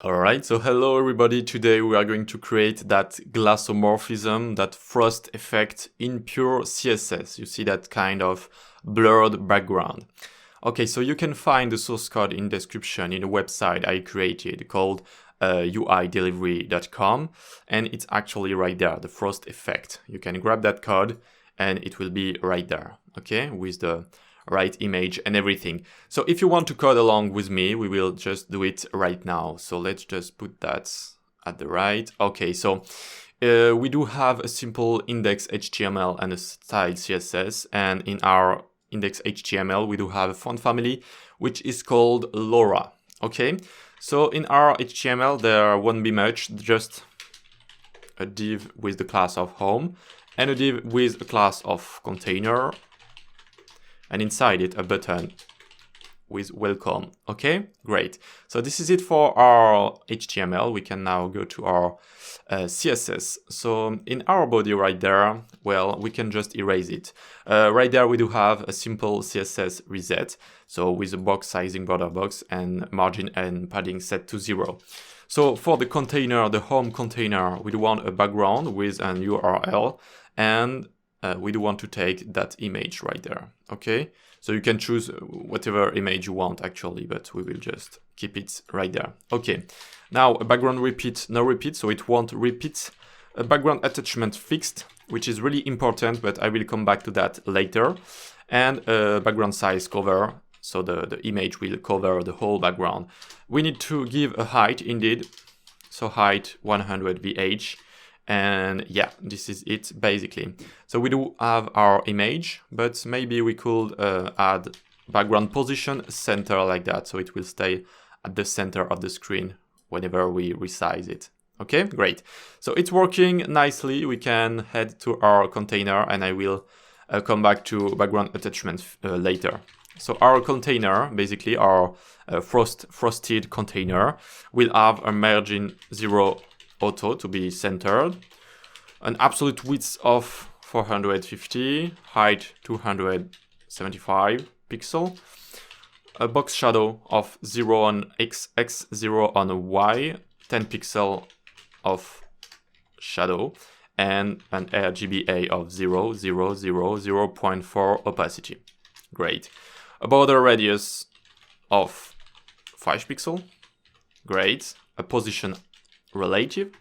Alright, so hello everybody. Today we are going to create that glassomorphism, that frost effect in pure CSS. You see that kind of blurred background. Okay, so you can find the source code in description in a website I created called uidelivery.com, and it's actually right there, the frost effect. You can grab that code and it will be right there, okay, with the right image and everything. So if you want to code along with me, we will just do it right now. So let's just put that at the right. Okay, so we do have a simple index HTML and a style CSS, and in our index HTML we do have a font family which is called Laura. Okay, so in our HTML there won't be much, just a div with the class of home and a div with a class of container, and inside it a button with welcome. Okay, great. So this is it for our HTML. We can now go to our CSS. So in our body right there, well, we can just erase it. Right there we do have a simple CSS reset. So with a box sizing border box and margin and padding set to 0. So for the container, the home container, we do want a background with an URL, and we do want to take that image right there. Okay, so you can choose whatever image you want actually, but we will just keep it right there. Okay, now a background repeat, no repeat, so it won't repeat. A background attachment fixed, which is really important, but I will come back to that later. And a background size cover, so the image will cover the whole background. We need to give a height indeed, so height 100 VH. And yeah, this is it basically. So we do have our image, but maybe we could add background position center like that, so it will stay at the center of the screen whenever we resize it. Okay, great. So it's working nicely. We can head to our container, and I will come back to background attachment later. So our container, basically our frosted container, will have a margin 0 auto to be centered, an absolute width of 450, height 275 pixel, a box shadow of 0 on X, 0 on Y, 10 pixel of shadow, and an RGBA of 0, 0, 0, 0.4 opacity. Great. A border radius of 5 pixel. Great. A position relative,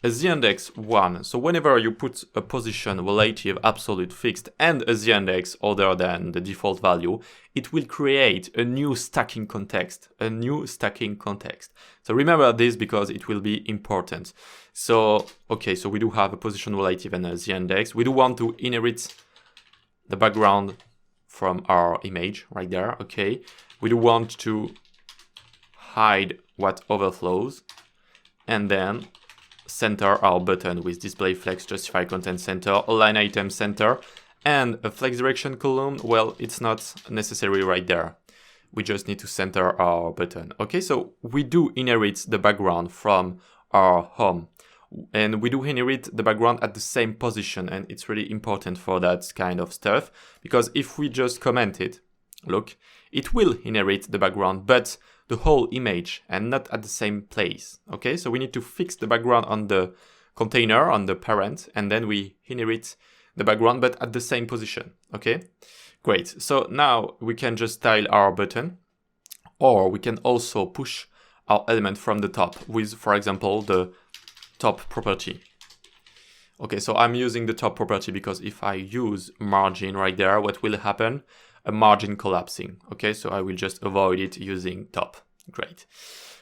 a z-index 1. So whenever you put a position relative absolute fixed and a z-index other than the default value, it will create a new stacking context, So remember this because it will be important. So, okay, so we do have a position relative and a z-index. We do want to inherit the background from our image right there, okay. We do want to hide what overflows, and then center our button with display flex, justify content center, align item center, and a flex direction column. Well, it's not necessary right there. We just need to center our button. Okay, so we do inherit the background from our home, and we do inherit the background at the same position, and it's really important for that kind of stuff, because if we just comment it, look, it will inherit the background, but the whole image and not at the same place. Okay, so we need to fix the background on the container, on the parent, and then we inherit the background but at the same position. Okay, great. So now we can just style our button, or we can also push our element from the top with, for example, the top property. Okay, so I'm using the top property because if I use margin right there, what will happen? A margin collapsing. Okay, so I will just avoid it using top. Great.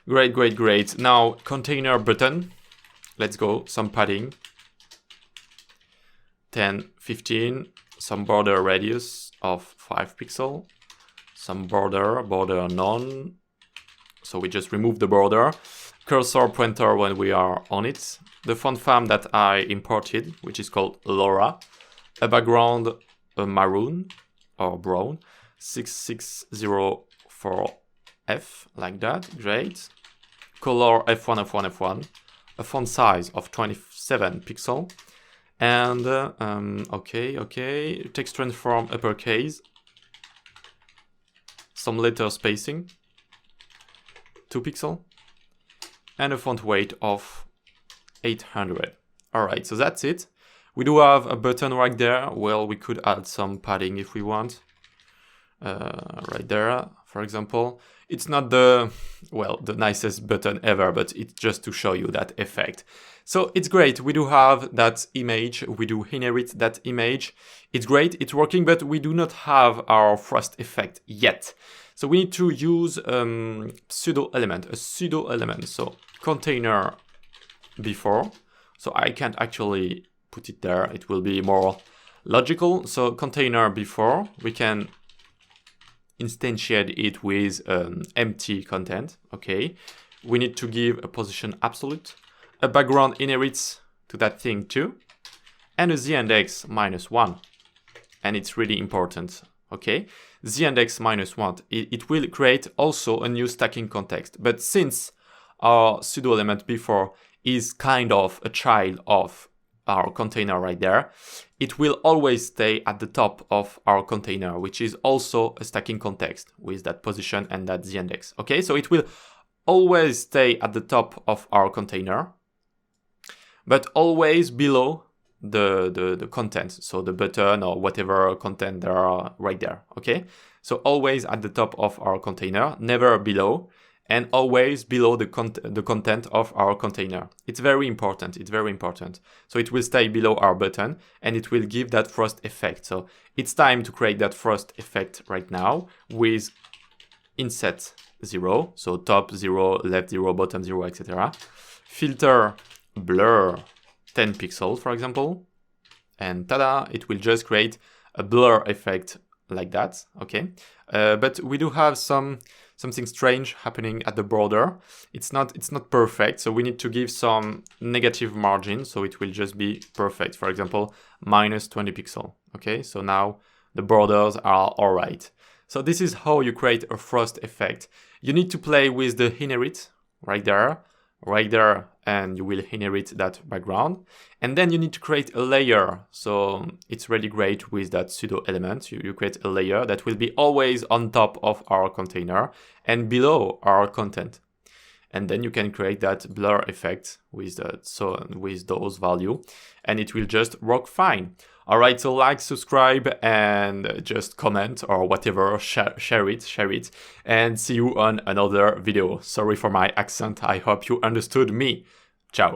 Great, great, great. Now, container button. Let's go. Some padding. 10, 15. Some border radius of 5 pixel. Some border none. So we just remove the border. Cursor pointer when we are on it. The font fam that I imported, which is called Laura. A background maroon or brown, 6604F, like that. Great. Color F1, F1, F1. A font size of 27 pixel. And okay. Text transform uppercase. Some letter spacing. 2 pixel. and a font weight of 800. All right, so that's it. We do have a button right there. Well, we could add some padding if we want. Right there, for example. It's not the nicest button ever, but it's just to show you that effect. So it's great. We do have that image. We do inherit that image. It's great. It's working, but we do not have our frost effect yet. So we need to use a pseudo element. So container before. So I can't actually put it there. It will be more logical. So container before, we can instantiate it with empty content. Okay, we need to give a position absolute, a background inherits to that thing too, and a z-index -1. And it's really important. Okay, z-index -1, it will create also a new stacking context. But since our pseudo element before is kind of a child of our container right there, it will always stay at the top of our container, which is also a stacking context with that position and that z-index. Okay, so it will always stay at the top of our container, but always below the content, so the button or whatever content there are right there. Okay, so always at the top of our container, never below, and always below the content of our container. It's very important. It's very important. So it will stay below our button and it will give that frost effect. So it's time to create that frost effect right now with inset 0. So top 0, left 0, bottom 0, etc. Filter blur 10 pixels, for example. And tada, it will just create a blur effect like that. Okay. But we do have something strange happening at the border. It's not perfect, so we need to give some negative margin, so it will just be perfect. For example, -20 pixels. Okay, so now the borders are all right. So this is how you create a frost effect. You need to play with the inherit right there, and you will inherit that background. And then you need to create a layer. So it's really great with that pseudo element. You create a layer that will be always on top of our container and below our content. And then you can create that blur effect with that, so with those value, and it will just work fine. All right, so like, subscribe, and just comment or whatever, share it, and see you on another video. Sorry for my accent. I hope you understood me. Ciao.